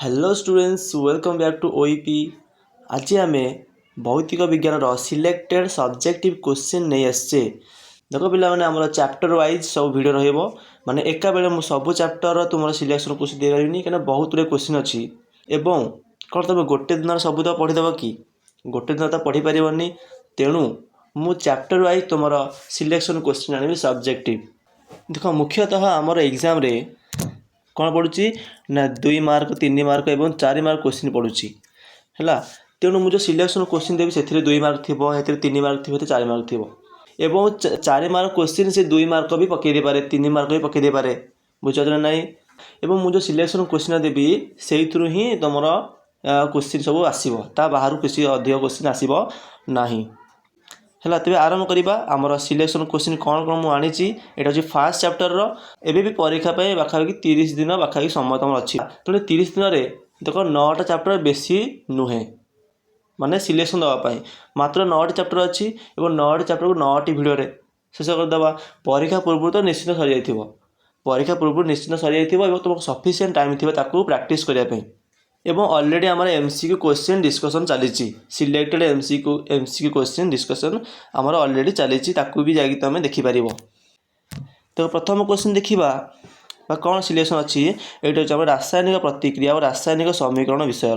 Hello students welcome back to OEP. आज आम भौतिक विज्ञान सिलेक्टेड सब्जेक्टिव क्वेश्चन नहीं आसचे। देख पे आम चैप्टर वाइज सब वीडियो रहिबो माने एका बेले मु सब चैप्टर तुम सिलेक्शन क्वेश्चन दे पारिनी कहीं बहुत गुड़े क्वेश्चन अच्छी एवं कौन तुम गोटे दिन सब तो पढ़ीदेव कि गोटे दिन तो पढ़ी पारनी तेणु मु चैप्टर वाइज तुम सिलेक्शन क्वेश्चन आनी सब्जेक्टिव। देख मुख्यतः आमर एग्जाम रे कौन पड़ुची ना 2 मार्क 3 मार्क और 4 मार्क क्वेश्चन पड़ुची है। तेणु मुझे सिलेक्शन क्वेश्चन देवी से 2 मार्क थी 3 मार्क थी 4 मार्क थी एवं 4 मार्क क्वेश्चन से 2 मार्क भी पकई पारे 3 मार्क भी पकई पारे बुझ ना ना। एवं मुझे सिलेक्शन क्वेश्चन देवी से ही तुम क्वेश्चन सब आसो ता बाहर किसी अधिक क्वेश्चन आसब ना है। तेज आरंभ करवा आमर सिलेक्शन क्वेश्चन कौन कौन मुझे यहाँ हूँ फास्ट चैप्टर एबे भी परीक्षा पाखापाखि 30 दिन पाखापाखि समय तुम अच्छी तेणु 30 दिन में देख 9टा चैप्टर बेसी नुहे माने सिलेक्शन दवापाई मात्र 9टी चैप्टर अच्छी और 9टी चैप्टर को 9टी भिडियो शेष करदे। परीक्षा पूर्व तो निश्चित सरी जाइए परीक्षा पूर्व निश्चित सरी जाइए तुमको सफिशिएंट टाइम थी प्रैक्टिस करने एवं ऑलरेडी आम एमसीक्यू क्वेश्चन डिस्कशन चली सिलेक्टेड एमसीक्यू क्वेश्चन डिस्कशन आमर ऑलरेडी चली भी जाकि तुम देखिपर। तो प्रथम क्वेश्चन देखा कौन सिलेक्शन अच्छी ये रासायनिक प्रतिक्रिया और रासायनिक समीकरण विषय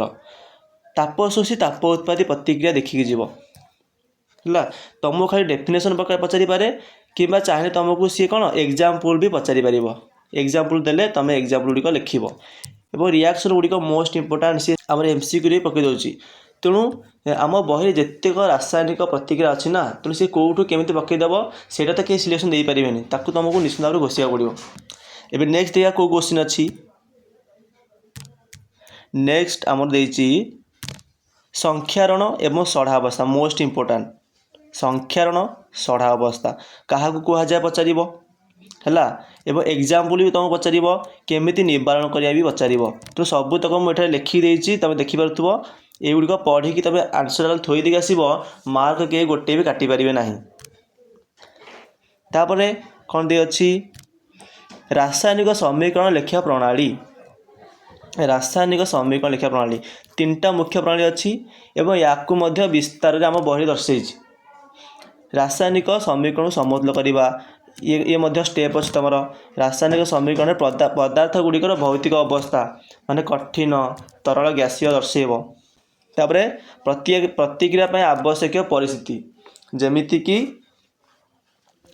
ताप शोषी ताप उत्पादी प्रतिक्रिया देखिकी जीव है। तुमको खाली डेफिनेशन पचारि पारे कि चाहे तुमको सी कौन एग्जाम्पल भी पचारि पार एग्जाम्पल देले तुम एग्जाम्पल गुड़िक लिख और रिएक्शन गुड़िक मोस्ट इंपोर्टाट सी आम एमसीक्यू पकई दूसरी। तेणु आम बही जितेक रासायनिक प्रतिक्रिया अच्छी ना तेणु सी कौटू केमी पकईदेव से कहीं सिलेक्शन दे पारे तुमको निश्चित भाव घोषिया पड़ो। एबे नेक्स्ट देखा कौ क्वेश्चन अच्छी नेक्स्ट आमर देछि संख्यारण एवं सढ़ा अवस्था मोस्ट इंपोर्टाट संख्यारण सढ़ा अवस्था क्या कहुए पचार है एवं एग्जाम्पल भी तुमको पचार केमी निवारण करा भी पचार तो सब तक मुझे लिखिदेसी तुम देखिपु युड़िक पढ़ी तुम आंसर थोड़ी आसब मार्क के गोटे भी काटी पारे ना। तापर कौन दे अच्छी रासायनिक समीकरण लेखा प्रणाली रासायनिक समीकरण लेखा प्रणाली 3टा मुख्य प्रणाली अच्छी एवं या विस्तार आम बही दर्शे रासायनिक समीकरण समतुल करवा ये स्टेप अच्छे तुम रासायनिक समीकरण पदार्थ गुड़िकर भौतिक अवस्था माने कठिन तरल गैसीय दर्शेब। तापर प्रतिक्रिया आवश्यक परिस्थिति जमीती कि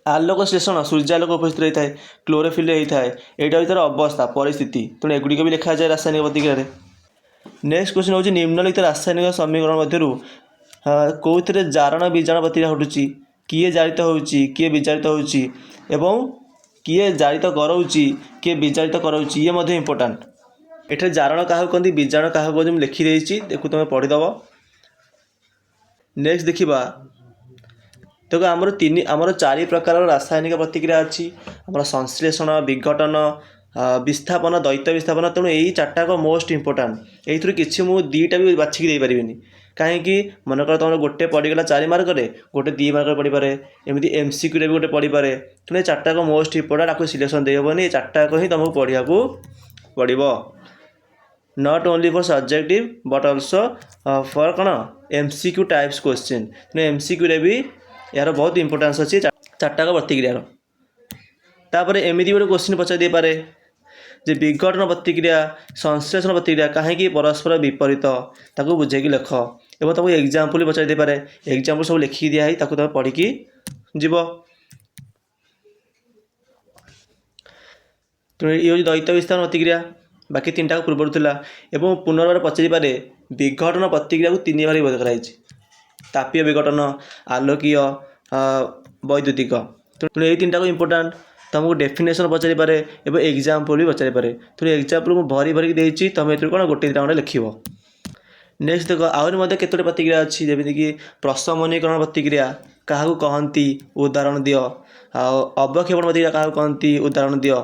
आलोक श्लेषण सूर्यालोक उपस्थित रही है क्लोरोफिल होता है यहाँ भर अवस्था परिस्थिति तेणु एगुड़िक भी लिखा जाए रासायनिक प्रतिक्रिया। नेक्स्ट क्वेश्चन हूँ निम्नलिखित रासायनिक समीकरण मध्य कौन जारण बीजाण प्रतिक्रिया घटुची किए जारित होउची किए विजारित होउची एवं किए जारित कराउची किए विजारित कराउची ये मध्य इंपोर्टाट। एठे जारण क्या कहते बीजाण क्या कहते लिखिदेसी देखो तुम पढ़ीदेव। नेक्स्ट देखा देखो आमर 4 प्रकार रासायनिक प्रतिक्रिया अच्छी आमर संश्लेषण विघटन विस्थापन द्वैत विस्थापन तेणु यही 4टाक मोस्ट इंपोर्टाट ये किसी मुझे 2टा भी बाछिकी दे पारिनी कहीं मनकर तुम गोटे पड़गला 4 मार्क गोटे 2 मार्क पड़ पारे एमती एमसीक्यू भी गोटे पड़ पारे तेणु 4टाक मोस्ट इंपोर्टाट आपको सिलेक्शन देहबनी 4टाक ही तुमको पढ़ा पड़ो not only for subjective but also for कौन एमसीक्यू टाइप्स क्वेश्चन तेणु एमसीक्यू भी यार बहुत इंपोर्टेंस अच्छी 4टाक प्रतिक्रिया। तापर एमती गोटे क्वेश्चन पचार दे पारे जे विघटन प्रतिक्रिया संश्लेषण प्रतिक्रिया कहीं परस्पर विपरीत ताको बुझे लिख और तुमको एग्जाम्पल भी पचार दे पारे एग्जाम्पल सब लिखिकी दिखाई तुम पढ़ी जीव। तेणु ये द्वैत विस्थापन प्रतिक्रिया बाकी 3टाक पूर्व था एवं पुनर्बार पचारि पारे विघटन प्रतिक्रिया को 3 भाग विभाग कराई तापीय विघटन आलोकीय वैद्युतिक तेणु ये 3टाक इंपोर्टाट तुमको डेफिनेशन पचारि पारे एवं एग्जाम्पल भी पचारि पारे तेणु एग्जाम्पल को भरी भरिक देती तुम ये कौन गोटे 2टा लिख। नेक्स्ट देख आहरी केतोटी प्रतिक्रिया अच्छी जमीक प्रशमनीकरण प्रतिक्रिया क्या कहती उदाहरण दियो अवक्षेपण प्रतिक्रिया क्या कहती उदाहरण दियो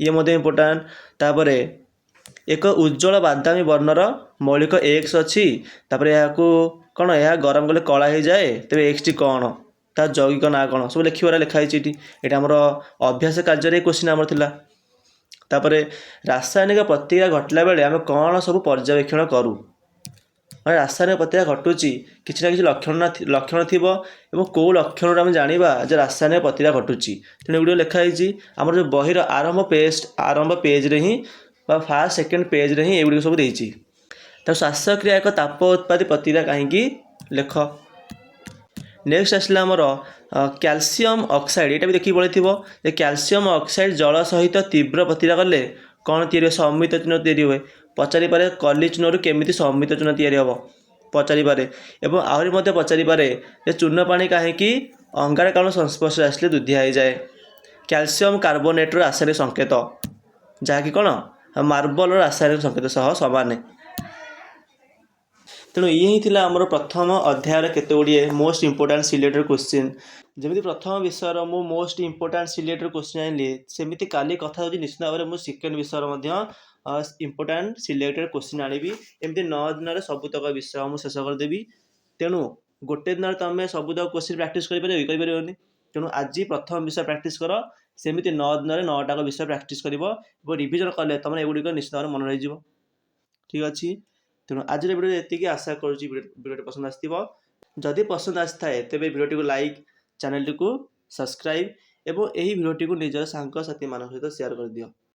ये इंपोर्टाट। तापर एक उज्जवल बादामी वर्णर मौलिक एक्स अच्छी तापर यहाँ कौन यह गरम कले कला हो जाए तेज एक्स टी कौन तार जौगिक ना कौन सब लिखाई ये आमर अभ्यास कार्य क्वेश्चन आमर था ତାପରେ ରାସାୟନିକ ପ୍ରତିକ୍ରିୟା ଘଟିଲା ବେଳେ ଆମେ କ'ଣ ସବୁ ପର୍ଯ୍ୟବେକ୍ଷଣ କରୁ। ମାନେ ରାସାୟନିକ ପ୍ରତିକ୍ରିୟା ଘଟୁଛି କିଛି ନା କିଛି ଲକ୍ଷଣ ଥିବ ଏବଂ କେଉଁ ଲକ୍ଷଣରୁ ଆମେ ଜାଣିବା ଯେ ରାସାୟନିକ ପ୍ରତିକ୍ରିୟା ଘଟୁଛି। ତେଣୁ ଏଗୁଡ଼ିକ ଲେଖା ହେଇଛି ଆମର ଯେଉଁ ବହିର ଆରମ୍ଭ ପେଜ୍ରେ ହିଁ ବା ଫାର୍ଷ୍ଟ ସେକେଣ୍ଡ ପେଜ୍ରେ ହିଁ ଏଗୁଡ଼ିକ ସବୁ ଦେଇଛି। ତାକୁ ଶ୍ୱାସକ୍ରିୟା ଏକ ତାପ ଉତ୍ପାଦୀ ପ୍ରତିକ୍ରିୟା କାହିଁକି ଲେଖ। ନେକ୍ସଟ ଆସିଲା ଆମର କ୍ୟାଲସିୟମ ଅକ୍ସାଇଡ଼। ଏଇଟା ବି ଦେଖିକି ପଳେଇଥିବ ଯେ କ୍ୟାଲସିୟମ ଅକ୍ସାଇଡ଼ ଜଳ ସହିତ ତୀବ୍ର ପ୍ରତିକ୍ରିୟା କଲେ କ'ଣ ତିଆରି ହୁଏ? ସମିତ ଚୂର୍ଣ୍ଣ ତିଆରି ହୁଏ। ପଚାରିପାରେ କଲି ଚୂର୍ଣ୍ଣରୁ କେମିତି ସମିତ ଚୂର୍ଣ୍ଣ ତିଆରି ହେବ ପଚାରିପାରେ। ଏବଂ ଆହୁରି ମଧ୍ୟ ପଚାରିପାରେ ଯେ ଚୂର୍ଣ୍ଣ ପାଣି କାହିଁକି ଅଙ୍ଗାରକାମ୍ଳ ସଂସ୍ପର୍ଶରେ ଆସିଲେ ଦୁଧିଆ ହୋଇଯାଏ। କ୍ୟାଲସିୟମ କାର୍ବୋନେଟ୍ର ରାସାୟନିକ ସଂକେତ, ଯାହାକି କ'ଣ ମାର୍ବଲର ରାସାୟନିକ ସଂକେତ ସହ ସମାନ। ତେଣୁ ଇଏ ହିଁ ଥିଲା ଆମର ପ୍ରଥମ ଅଧ୍ୟାୟର କେତେ ଗୁଡ଼ିଏ ମୋଷ୍ଟ ଇମ୍ପୋର୍ଟାଣ୍ଟ ସିଲେକ୍ଟେଡ଼ କ୍ୱେଶ୍ଚିନ୍। ଯେମିତି ପ୍ରଥମ ବିଷୟର ମୁଁ ମୋଷ୍ଟ ଇମ୍ପୋର୍ଟାଣ୍ଟ ସିଲେକ୍ଟେଡ଼ କ୍ୱେଶ୍ଚିନ୍ ଆଣିଲି, ସେମିତି କାଲି କଥା ହେଉଛି ନିଶ୍ଚିତ ଭାବରେ ମୁଁ ସେକେଣ୍ଡ ବିଷୟର ମଧ୍ୟ ଇମ୍ପୋର୍ଟାଣ୍ଟ ସିଲେକ୍ଟେଡ଼ କ୍ୱେଶ୍ଚିନ୍ ଆଣିବି। ଏମିତି 9 ଦିନରେ ସବୁତକ ବିଷୟ ମୁଁ ଶେଷ କରିଦେବି। ତେଣୁ ଗୋଟେ ଦିନରେ ତୁମେ ସବୁତକ କ୍ୱେଶ୍ଚିନ୍ ପ୍ରାକ୍ଟିସ୍ କରିପାରିବନି। ତେଣୁ ଆଜି ପ୍ରଥମ ବିଷୟ ପ୍ରାକ୍ଟିସ୍ କର, ସେମିତି 9 ଦିନରେ 9ଟାକ ବିଷୟ ପ୍ରାକ୍ଟିସ୍ କରିବ ଏବଂ ରିଭିଜନ୍ କଲେ ତୁମର ଏଗୁଡ଼ିକ ନିଶ୍ଚିତ ଭାବରେ ମନେ ରହିଯିବ। ଠିକ୍ ଅଛି। ତେଣୁ ଆଜିର ଭିଡ଼ିଓ ଏତିକି। ଆଶା କରୁଛି ଭିଡ଼ିଓଟି ପସନ୍ଦ ଆସିଥିବ। ଯଦି ପସନ୍ଦ ଆସିଥାଏ ତେବେ ଭିଡ଼ିଓଟିକୁ ଲାଇକ୍, ଚ୍ୟାନେଲଟିକୁ ସବସ୍କ୍ରାଇବ୍ ଏବଂ ଏହି ଭିଡ଼ିଓଟିକୁ ନିଜର ସାଙ୍ଗସାଥିମାନଙ୍କ ସହିତ ସେୟାର କରିଦିଅ।